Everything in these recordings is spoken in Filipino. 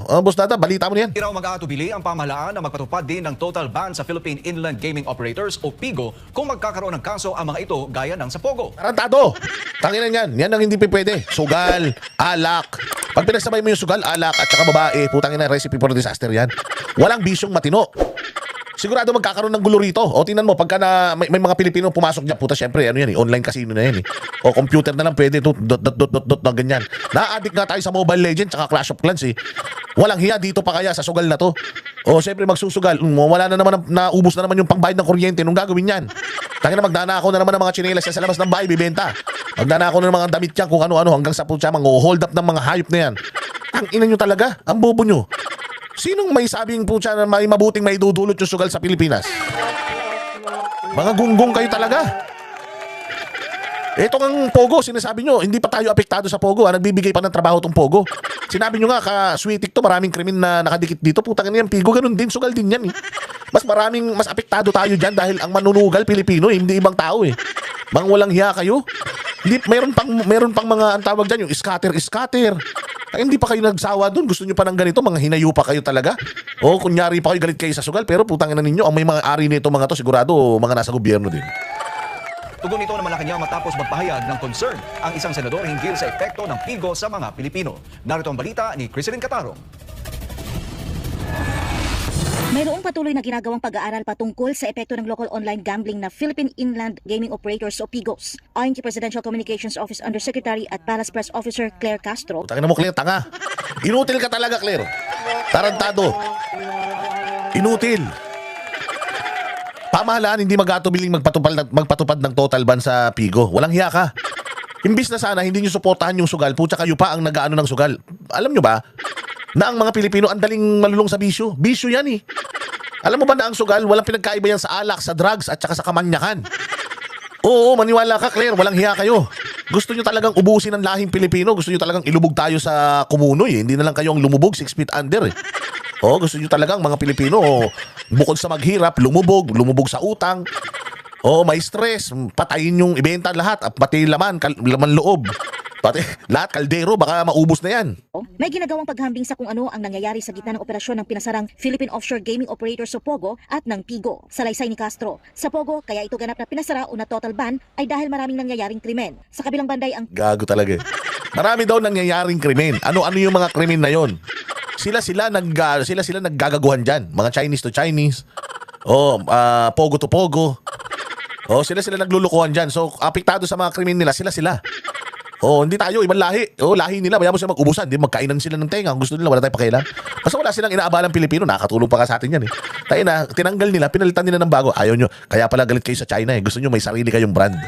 Boss Dada, balita mo na yan. Hindi raw mag-aatubili ang pamahalaan na magpatupad din ng total ban sa Philippine Inland Gaming Operators o PIGO kung magkakaroon ng kaso ang mga ito gaya ng sa Pogo. Tarantado! Tanginan yan. Yan ang hindi pwede. Sugal, alak. Pag pinagsabay mo yung sugal, alak at saka babae, putangin na recipe for disaster yan. Walang bisyong matino. Sigurado magkakaroon ng gulo rito. O tingnan mo, pagka na, may mga Pilipino pumasok dyan, puta syempre, ano yan, online casino na yan. O computer na lang pwede, dot na ganyan. Na-addict nga tayo sa Mobile Legends tsaka Clash of Clans eh. Walang hiya dito pa kaya sa sugal na to. O syempre magsusugal, wala na naman, naubos na naman yung pangbayad ng kuryente. Nung gagawin yan? Tangina, magnanakaw na naman ng mga tsinelas yan sa labas ng bahay, bibenta. Magnanakaw na ng mga damit yan kung ano-ano hanggang sa putya, hold up ng mga hayop na yan. Tangina nyo talaga, ang bobo nyo. Sinong may sabing putya na may mabuting may dudulot yung sugal sa Pilipinas? Mga gunggong kayo talaga. Ito ang Pogo, sinasabi nyo, hindi pa tayo apektado sa Pogo. Nagbibigay pa ng trabaho tong Pogo. Sinabi nyo nga, ka-sweetik to, maraming krimen na nakadikit dito. Putang ina yan, Pigo, ganun din, sugal din yan eh. Mas apektado tayo dyan dahil ang manunugal Pilipino, hindi ibang tao eh. Mga walang hiya kayo. Hindi, meron pang mga ang tawag dyan, yung scatter. Ay, hindi pa kayo nagsawa doon. Gusto nyo pa ng ganito, mga hinayo pa kayo talaga. O kunyari pa kayo galit kayo sa sugal, pero putang ina ninyo, ang may mga ari nito mga to, sigurado mga nasa gobyerno din. Tugon ito ng Malacanang matapos magpahayag ng concern ang isang senador hinggil sa epekto ng PIGO sa mga Pilipino. Narito ang balita ni Criselyn Catarong. Mayroong patuloy na ginagawang pag-aaral patungkol sa epekto ng local online gambling na Philippine Inland Gaming Operators o PIGOs. Ayon kay Presidential Communications Office Undersecretary at Palace Press Officer Claire Castro. Putang ina mo, Claire, tanga. Inutil ka talaga, Claire. Tarantado. Inutil. Pamahalaan hindi mag-atubiling magpatupad ng total ban sa PIGO. Walang hiya ka. Imbis na sana hindi nyo suportahan yung sugal, putya kayo pa ang nag-aano ng sugal. Alam nyo ba na ang mga Pilipino ang daling malulong sa bisyo? Bisyo yan eh. Alam mo ba na ang sugal, walang pinagkaiba yan sa alak, sa drugs at saka sa kamanyakan. Oo, maniwala ka, Claire, walang hiya kayo. Gusto nyo talagang ubusin ang lahing Pilipino. Gusto nyo talagang ilubog tayo sa kumunoy eh. Hindi na lang kayo ang lumubog 6 feet under eh. Oo, gusto nyo talagang mga Pilipino, bukod sa maghirap, lumubog sa utang. Oo, may stress, patayin yung ibenta lahat, pati laman loob. Pati lahat kaldero, baka maubos na yan. May ginagawang paghambing sa kung ano ang nangyayari sa gitna ng operasyon ng pinasarang Philippine Offshore Gaming Operators o POGO at ng PIGO. Salaysay ni Castro, sa POGO kaya ito ganap na pinasara o na total ban ay dahil maraming nangyayaring krimen. Sa kabilang banday ang gago talaga eh. Marami daw nangyayaring krimen. Ano-ano yung mga krimen na yon? Sila naggagaguhan dyan. Mga Chinese to Chinese. Pogo to Pogo. Sila naglulukuhan dyan. So, apektado sa mga krimen nila, sila. Hindi tayo, ibang lahi. Lahi nila, bayaan mo sila mag-ubusan. Hindi, magkainan sila ng tenga. Gusto nila, wala tayong pakialam. Basta wala silang inaabalang Pilipino. Nakakatulong pa ka sa atin yan eh. Tayo na, tinanggal nila, pinalitan nila ng bago. Ayaw nyo. Kaya pala galit kayo sa China eh. Gusto nyo may sarili kayong brand.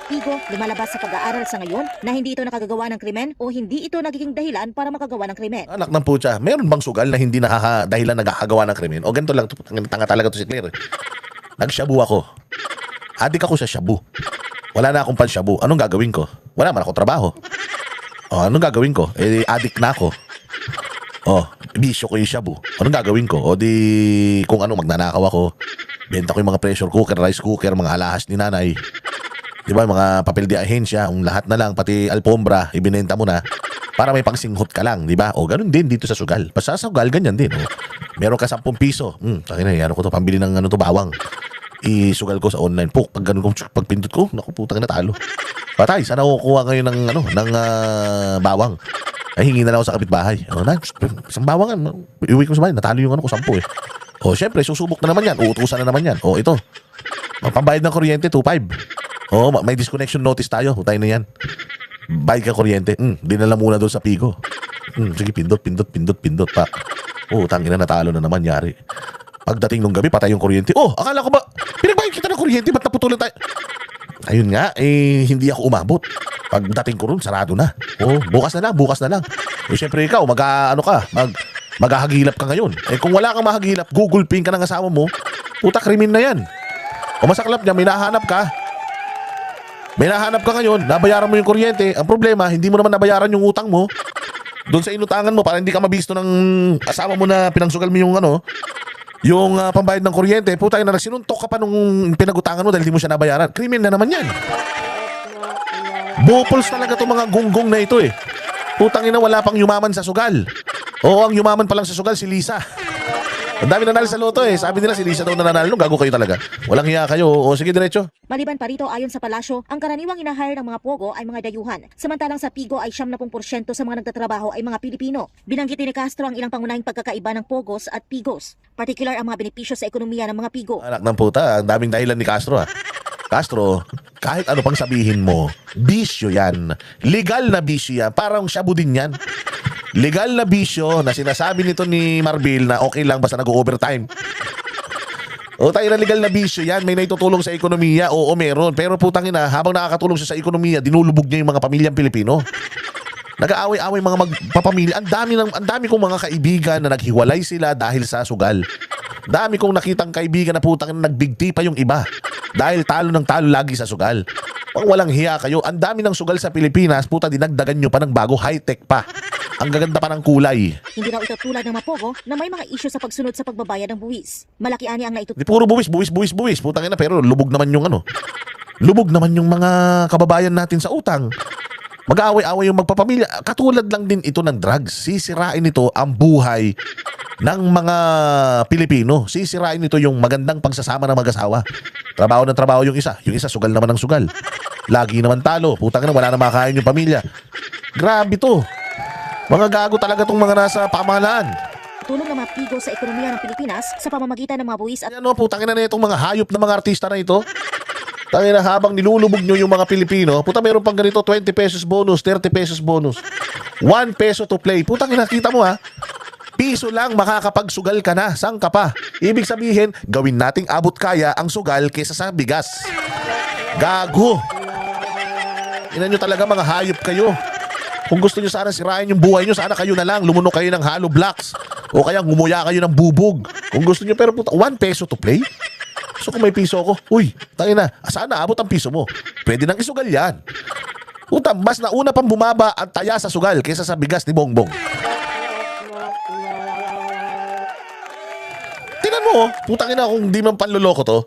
PIGO lumalabas sa pag-aaral sa ngayon na hindi ito nakagagawa ng krimen o hindi ito nagiging dahilan para makagawa ng krimen. Anak ng putya, meron bang sugal na hindi dahilan nagkakagawa ng krimen? O ganito lang, tanga talaga to si Claire. Nagshabu ako. Adik ako sa shabu. Wala na akong pan-shabu. Anong gagawin ko? Wala man ako trabaho. Anong gagawin ko? Adik na ako. Bisyo ko yung shabu. Anong gagawin ko? Kung ano, magnanakaw ako. Benta ko yung mga pressure cooker, rice cooker, mga alahas ni nanay. Diba, mga papel di ahensya, lahat na lang, pati alpombra, ibinenta mo na para may pangsinghot ka lang, diba? Ganun din dito sa sugal. Basta sa sugal, ganyan din. Meron ka 10 piso. Sakin na, ko to, pambili ng bawang. Isugal ko sa online po. Pag ganun ko, pag pindot ko, naku, putang na talo. Patay, sana kukuha ngayon ng bawang. Ay, hingi na lang ako sa kapitbahay. Isang bawang, iuwi ko sa bahay, natalo yung ko, 10 eh. Syempre, susubok na naman yan. Uutusan na naman yan. Ito. Pambayad ng kuryente, 2.5. May disconnection notice tayo. Tayo na yan. Bayad ka kuryente. Dinala muna doon sa PIGO. Sige, pindot pa. Tangina, natalo na naman, yari. Pagdating nung gabi, patay yung kuryente. Akala ko ba, pinagbayad kita ng kuryente, ba't naputulan tayo? Ayun nga, hindi ako umabot. Pagdating ko ron, sarado na. Bukas na lang. Siyempre ikaw, maghahagilap ka ngayon. Kung wala kang mahagilap, Google Ping ka ng asawa mo, puta, krimen na yan. Masaklap niya, may nahanap ka ngayon, nabayaran mo yung kuryente. Ang problema, hindi mo naman nabayaran yung utang mo. Doon sa inutangan mo, para hindi ka mabisto ng asawa mo na pinangsugal mo yung pambayad ng kuryente, puta na sinuntok ka pa nung pinagutangan mo dahil di mo siya nabayaran. Krimen na naman yan. Bupols talaga itong mga gunggong na ito eh. Putang ina, wala pang yumaman sa sugal. Oo, ang yumaman pa lang sa sugal si Lisa. Ang dami nanalo sa loto eh. Sabi nila si Lisa daw na nanalo. Gago kayo talaga. Walang hiya kayo. O sige, diretso. Maliban pa rito, ayon sa palasyo, ang karaniwang inahire ng mga pogo ay mga dayuhan. Samantalang sa Pigo ay 70% sa mga nagtatrabaho ay mga Pilipino. Binanggit ni Castro ang ilang pangunahing pagkakaiba ng pogos at pigos. Particular ang mga benepisyo sa ekonomiya ng mga pigo. Anak ng puta, ang daming dahilan ni Castro ha. Castro, kahit ano pang sabihin mo, bisyo yan. Legal na bisyo yan. Parang shabu din yan. Legal na bisyo na sinasabi nito ni Marbil na okay lang basta nag-overtime. O tayo na legal na bisyo yan. May naitutulong sa ekonomiya. Oo, meron. Pero putang ina, habang nakakatulong siya sa ekonomiya, dinulubog niya yung mga pamilyang Pilipino. Nag-aaway-away mga magpapamilya. Ang dami kong mga kaibigan na naghiwalay sila dahil sa sugal. Dami kong nakitang kaibigan na putang ina nagbigti pa yung iba. Dahil talo ng talo lagi sa sugal. Pang walang hiya kayo. Ang dami ng sugal sa Pilipinas, puta dinagdagan nyo pa ng bago, high-tech pa. Ang gaganda pa ng kulay. Hindi raw ito tulad ng mga pogo na may mga isyu sa pagsunod sa pagbabayad ng buwis. Malaki ani ang Di puro buwis. Putang ina, pero lubog naman yung ano. Lubog naman yung mga kababayan natin sa utang. Mag-aaway-away yung magpapamilya. Katulad lang din ito ng drugs. Sisirain ito ang buhay ng mga Pilipino. Sisirain ito yung magandang pagsasama ng mag-asawa. Trabaho ng trabaho yung isa. Yung isa sugal naman ng sugal. Lagi naman talo. Putang ina, wala na makakain yung pamilya. Grabe to. Mga gago talaga tong mga nasa pamahalaan. tulong ng mga pigo sa ekonomiya ng Pilipinas sa pamamagitan ng mga buwis at Ano, putangin na itong mga hayop na mga artista na ito. Tangin na habang nilulubog nyo yung mga Pilipino, puta meron pang ganito 20 pesos bonus, 30 pesos bonus. 1 peso to play. Putangin na, kita mo ha. Piso lang makakapagsugal ka na. Sang ka pa? Ibig sabihin, gawin nating abot kaya ang sugal kaysa sa bigas. Gago. Ina nyo talaga mga hayop kayo. Kung gusto nyo sana sirain yung buhay nyo, sana kayo na lang. Lumunok kayo ng hollow blocks. O kaya ngumuya kayo ng bubog. Kung gusto nyo, pero puta, 1 peso to play? So kung may piso ako, uy, tangin na, sana abot ang piso mo. Pwede nang isugal yan. Puta, mas nauna pang bumaba ang taya sa sugal kaysa sa bigas ni Bongbong. Tingnan mo, putangin na kung di man panloloko to,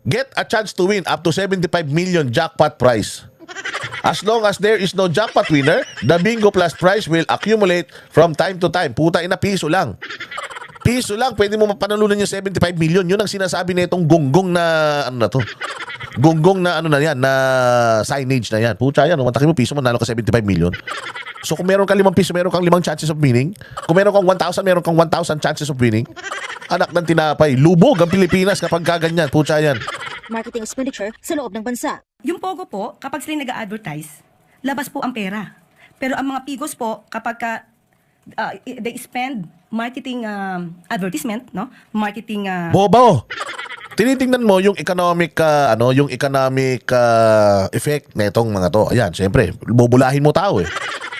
get a chance to win up to 75 million jackpot prize. As long as there is no jackpot winner, the Bingo Plus prize will accumulate from time to time. Puta ina, piso lang. Piso lang, pwede mo mapanalunan yung 75 million. Yun ang sinasabi na itong gonggong na, ano na to? Gonggong na, ano na yan, na signage na yan. Puta yan, umatakin mo piso, manalo ka 75 million. So kung meron kang 5 piso, meron kang 5 chances of winning. Kung meron kang 1,000, meron kang 1,000 chances of winning. Anak ng tinapay, lubog ang Pilipinas kapag kaganyan. Puta yan. marketing expenditure sa loob ng bansa. Yung Pogo po, kapag sila nag-advertise, labas po ang pera. Pero ang mga Pigos po, kapag they spend marketing advertisement, no? Marketing Bobo. Tinitingnan mo yung economic effect netong mga to. Ayan, syempre, bubulahin mo tao eh.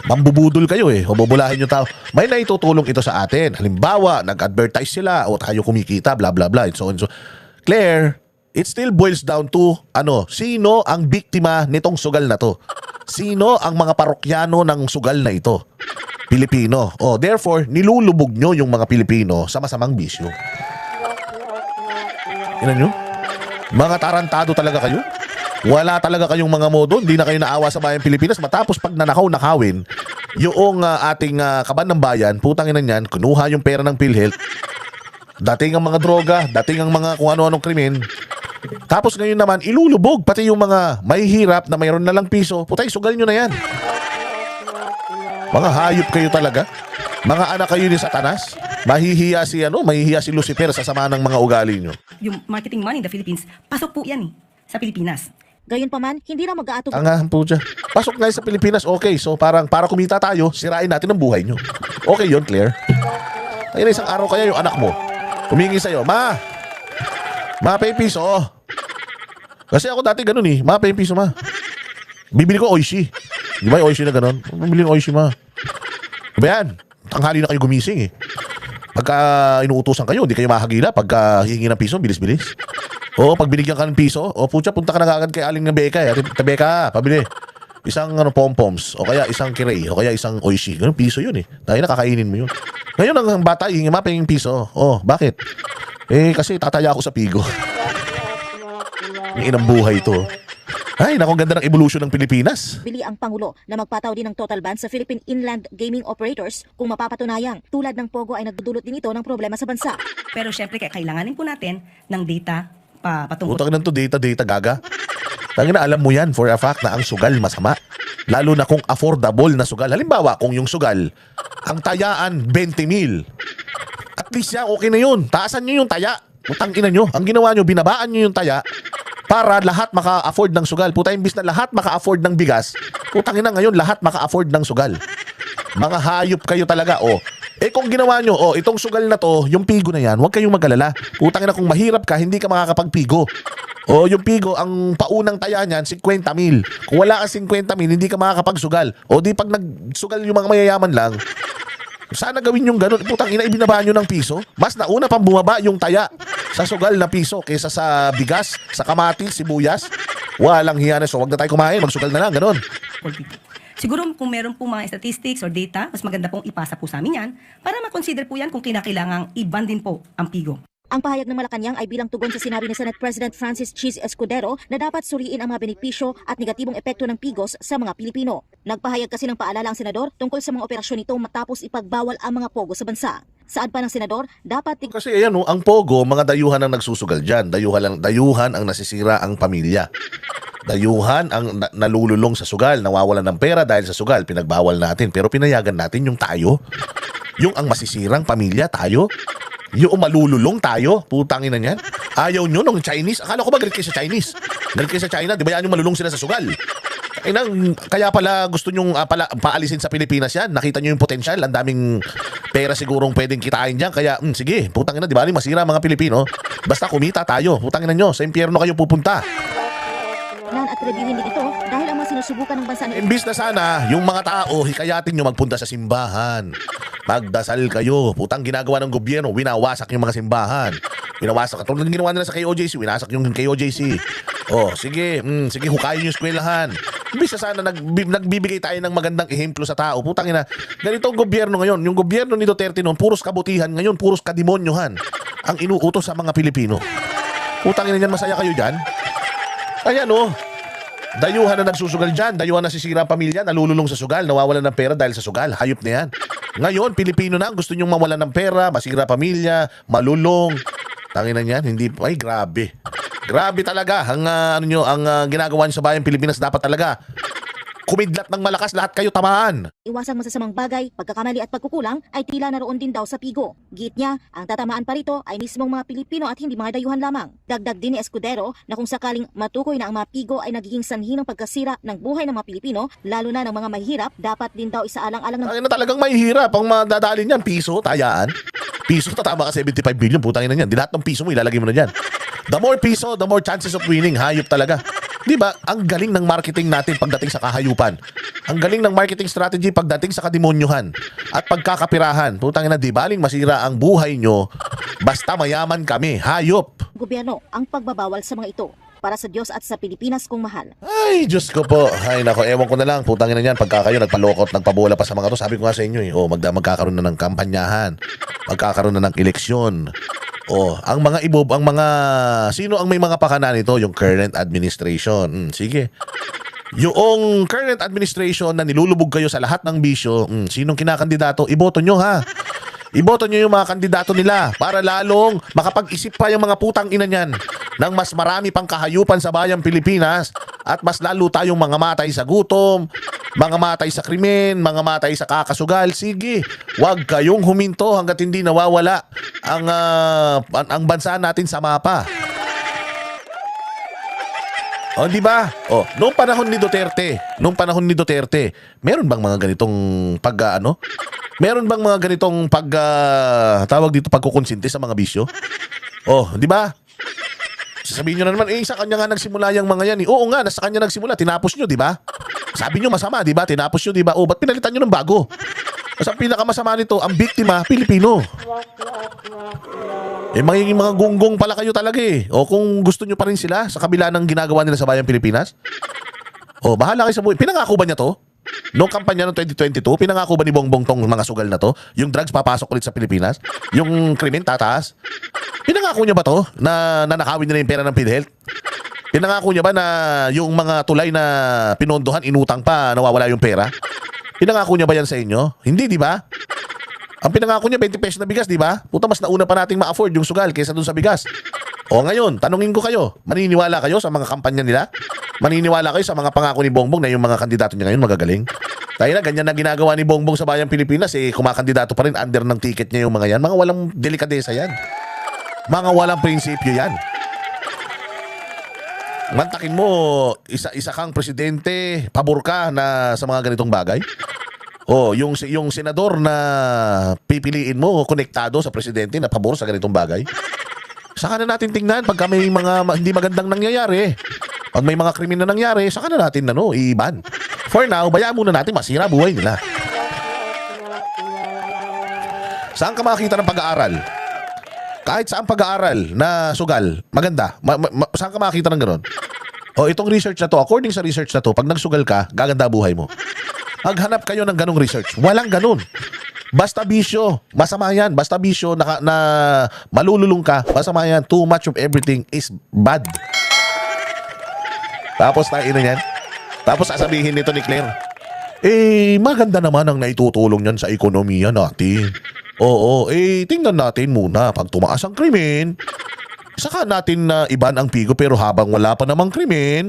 Mambubudol kayo eh. O bubulahin yung tao. May naitutulong ito sa atin. Halimbawa, nag-advertise sila o tayo kumikita, bla bla bla. So, Claire, it still boils down to sino ang biktima nitong sugal na to? Sino ang mga parokyano ng sugal na ito? Pilipino. Therefore, nilulubog nyo yung mga Pilipino sa masamang bisyo. Tingnan nyo? Mga tarantado talaga kayo? Wala talaga kayong mga modo. Hindi na kayo naawa sa bayang Pilipinas. Matapos pag nakawin, yung ating kaban ng bayan, putang ina niyan, kunuha yung pera ng PhilHealth. Dating ang mga droga, dating ang mga kung ano-anong krimen. Tapos ngayon naman, ilulubog pati yung mga mahihirap na mayroon na lang piso. Putay, sugal nyo na yan. Mga hayop kayo talaga. Mga anak kayo ni Satanas. Mahihiya si Lucifer sa sama ng mga ugali nyo. yung marketing money in the Philippines, pasok po yan sa Pilipinas. Gayunpaman, hindi na mag-aatubili Ang po dyan. Pasok nga sa Pilipinas, okay. So parang para kumita tayo, sirain natin ang buhay nyo. Okay yun, Claire. Ayun, isang araw kaya yung anak mo humingi sa'yo, Ma, pay piso. Kasi ako dati ganun eh. Pay piso, ma. Bibili ko Oishi. Di ba yung Oishi na ganun? Bibili ng Oishi, ma. Diba yan? Tanghali na kayo gumising eh. Pagka inuutusan kayo, di kayo mahagila. Pagka hihingi ng piso, bilis-bilis. Pag binigyan ka ng piso, punta ka na kagad kay Aling na Beka. Beka, pabili. Isang pom-poms, o kaya isang kirei, o kaya isang Oishi. Ganun, piso yun eh. Dahil nakakainin mo yun. Ngayon ang bata, hihingi maping piso. Bakit? Kasi tataya ako sa Pigo. Yung inang buhay ito. Ay, naku, ang ganda ng evolution ng Pilipinas. Bili ang Pangulo na magpataw din ng total ban sa Philippine Inland Gaming Operators kung mapapatunayang tulad ng Pogo ay nagdudulot din ito ng problema sa bansa. Pero syempre, kailanganin po natin ng data patungkol. Utang ng to data gaga. Tangina, alam mo yan for a fact na ang sugal masama. Lalo na kung affordable na sugal. Halimbawa, kung yung sugal, ang tayaan 20,000. At least yan, okay na yun. Taasan nyo yung taya. Utang ina nyo. Ang ginawa nyo, binabaan nyo yung taya para lahat maka-afford ng sugal. Puta, imbis na lahat maka-afford ng bigas, putang ina ngayon, lahat maka-afford ng sugal. Mga hayop kayo talaga, oh. Eh kung ginawa nyo, oh, itong sugal na to, yung pigo na yan, huwag kayong mag-alala. Putang ina, kung mahirap ka, hindi ka makakapagpigo. O yung pigo, ang paunang taya niyan, 50,000. Kung wala kang 50,000, hindi ka makakapagsugal. O di pag nagsugal yung mga mayayaman lang, sana gawin yung ganun. Putang ina, ibinaba nyo ng piso. Mas nauna pang bumaba yung taya sa sugal na piso kaysa sa bigas, sa kamatis, sibuyas. Walang hiya na. So wag na tayo kumain, magsugal na lang, ganun. Siguro kung meron po mga statistics or data, mas maganda pong ipasa po sa amin yan para ma-consider po yan kung kinakailangang i-ban din po ang Pigo. Ang pahayag ng Malacanang ay bilang tugon sa sinabi ni Senate President Francis Cheese Escudero na dapat suriin ang mga benepisyo at negatibong epekto ng PIGOS sa mga Pilipino. Nagpahayag kasi ng paalala ang senador tungkol sa mga operasyon nito matapos ipagbawal ang mga pogo sa bansa. Saan pa ng senador, dapat Kasi ayan, oh, ang pogo, mga dayuhan ang nagsusugal dyan. Dayuhan ang nasisira ang pamilya. Dayuhan ang nalululong sa sugal, nawawalan ng pera dahil sa sugal. Pinagbawal natin, pero pinayagan natin yung tayo. Yung ang masisirang pamilya, tayo. Yung malululong tayo, putangin na niyan. Ayaw nyo nung Chinese. Akala ko ba galit kayo sa Chinese? Galit kayo sa China, di ba yan yung malulong sila sa sugal? Kaya pala gusto nyong paalisin sa Pilipinas yan. Nakita nyo yung potential. Ang daming pera sigurong pwedeng kitain dyan. Kaya sige, putangin na, di ba? Masira mga Pilipino. Basta kumita tayo. Putangin na nyo. Sa impyerno kayo pupunta. nan at reviewin din ito dahil ang mga sinusubukan ng bansa na Imbis na sana, yung mga tao, hikayatin nyo magpunta sa simbahan. Magdasal kayo. Putang ginagawa ng gobyerno, winawasak yung mga simbahan. Winawasak. Katulad ng ginawa nila sa KOJC, winasak yung KOJC. Oh, sige, sige, hukayin yung eskwelahan. Imbis na sana nagbibigay tayo ng magandang ehemplo sa tao. Putang ina, ganito ang gobyerno ngayon. Yung gobyerno ni Duterte noon, puros kabutihan. Ngayon, puros kademonyohan ang inuutos sa mga Pilipino. Putang ina niyan, masaya kayo dyan? Ayan oh. Dayuhan na nagsusugal dyan. Dayuhan na sisira ang pamilya, nalululong sa sugal, nawawalan ng pera dahil sa sugal. Hayop na yan. Ngayon, Pilipino na, gusto nyong mawalan ng pera, masira pamilya, malulong. Tangina niyan, hindi, ay grabe. Grabe talaga. Ang ginagawa nyo sa bayang Pilipinas, dapat talaga kumidlat ng malakas, lahat kayo tamaan. iwasang masasamang bagay, pagkakamali at pagkukulang ay tila naroon din daw sa Pigo. Git niya, ang tatamaan pa rito ay mismong mga Pilipino at hindi mga dayuhan lamang. Dagdag din ni Escudero na kung sakaling matukoy na ang mga Pigo ay nagiging sanhi ng pagkasira ng buhay ng mga Pilipino, lalo na ng mga mahihirap, dapat din daw isaalang-alang ng Tangina talagang mahihirap ang madadalin niyan. Piso, tayaan. Piso, tatama ka 75 billion. Putangin na niyan. Di lahat ng piso mo, ilalagay mo na dyan. The more piso, the more chances of winning. Hayop talaga. Di ba? Ang galing ng marketing natin pagdating sa kahayupan. Ang galing ng marketing strategy pagdating sa kademonyuhan at pagkakapirahan. Putangin na, di baling masira ang buhay nyo basta mayaman kami. Hayop. gobyerno ang pagbabawal sa mga ito. Para sa Diyos at sa Pilipinas kung mahal. Ay, Diyos ko po. Ay, nako, ewan ko na lang. Putangin na yan. Pagka kayo nagpalokot, nagpabola pa sa mga to, sabi ko nga sa inyo, magkakaroon na ng kampanyahan. Magkakaroon na ng eleksyon. Ang mga sino ang may mga pakana nito? Yung current administration. Sige. Yung current administration na nilulubog kayo sa lahat ng bisyo, sinong kinakandidato? Iboto nyo ha. Iboto nyo yung mga kandidato nila para lalong makapag-isip pa yung mga putang ina niyan ng mas marami pang kahayupan sa bayang Pilipinas at mas lalo tayong mga matay sa gutom, mga matay sa krimen, mga matay sa kakasugal. Sige, wag kayong huminto hanggat hindi nawawala ang bansa natin sa mapa. Di ba? Noong panahon ni Duterte, meron bang mga ganitong meron bang mga ganitong pagkukonsinti sa mga bisyo? Di ba? Sasabihin nyo na naman, sa kanya nga nagsimula yung mga yan. Oo nga, nasa kanya nagsimula, tinapos nyo, di ba? Sabi nyo masama, di ba? Tinapos nyo, di ba? Ba't pinalitan nyo ng bago? Kasi ang pinakamasama nito, ang biktima, Pilipino. Magiging mga gunggong pala kayo talaga eh. Kung gusto nyo pa rin sila sa kabila ng ginagawa nila sa bayang Pilipinas. Bahala kayo sa buhay. Pinangako ba niya to? Noong kampanya ng 2022, pinangako ba ni Bongbong tong mga sugal na to? Yung drugs papasok ulit sa Pilipinas? Yung krimen tataas? Pinangako niya ba to? Na nanakawin nila yung pera ng PhilHealth? Pinangako niya ba na yung mga tulay na pinondohan, inutang pa, nawawala yung pera? Pinangako niya ba yan sa inyo? Hindi, di ba? Ang pinangako niya, 20 pesos na bigas, di ba? Puta, mas nauna pa nating ma-afford yung sugal kaysa dun sa bigas. O ngayon, tanungin ko kayo, maniniwala kayo sa mga kampanya nila? Maniniwala kayo sa mga pangako ni Bongbong na yung mga kandidato niya ngayon magagaling? Tayo na, ganyan na ginagawa ni Bongbong sa Bayang Pilipinas, kumakandidato pa rin under ng ticket niya yung mga yan. Mga walang delikadesa yan. Mga walang prinsipyo yan. Mantakin mo, isa kang presidente, pabor ka na sa mga ganitong bagay? O, yung senador na pipiliin mo, konektado sa presidente na pabor sa ganitong bagay? Saka na natin tingnan pagka may mga hindi magandang nangyayari. Pag may mga krimen na nangyari, saka na natin i-ban. For now, bayaan muna natin masira buhay nila. Saan ka makakita ng pag-aaral? Kahit saan pag-aaral na sugal, maganda. Saan ka makakita ng gano'n? O itong research na to, according sa research na to, pag nagsugal ka, gaganda buhay mo. Maghanap kayo ng ganong research. Walang ganon. Basta bisyo, masama yan. Basta bisyo, na malululong ka, masama yan. Too much of everything is bad. Tapos yan. Tapos sasabihin nito ni Claire, maganda naman ang naitutulong yan sa ekonomiya natin. Oo, tingnan natin muna. Pag tumaas ang krimen, saka natin na iban ang pigo, pero habang wala pa namang krimen,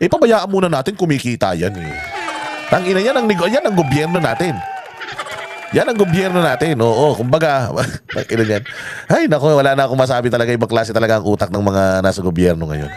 pabayaan muna natin kumikita yan Tangina yan ang gobyerno natin. Yan ang gobyerno natin. Oo, kumbaga, yan. Ay, nako, wala na akong masabi talaga. Ibang klase talaga ang utak ng mga nasa gobyerno ngayon.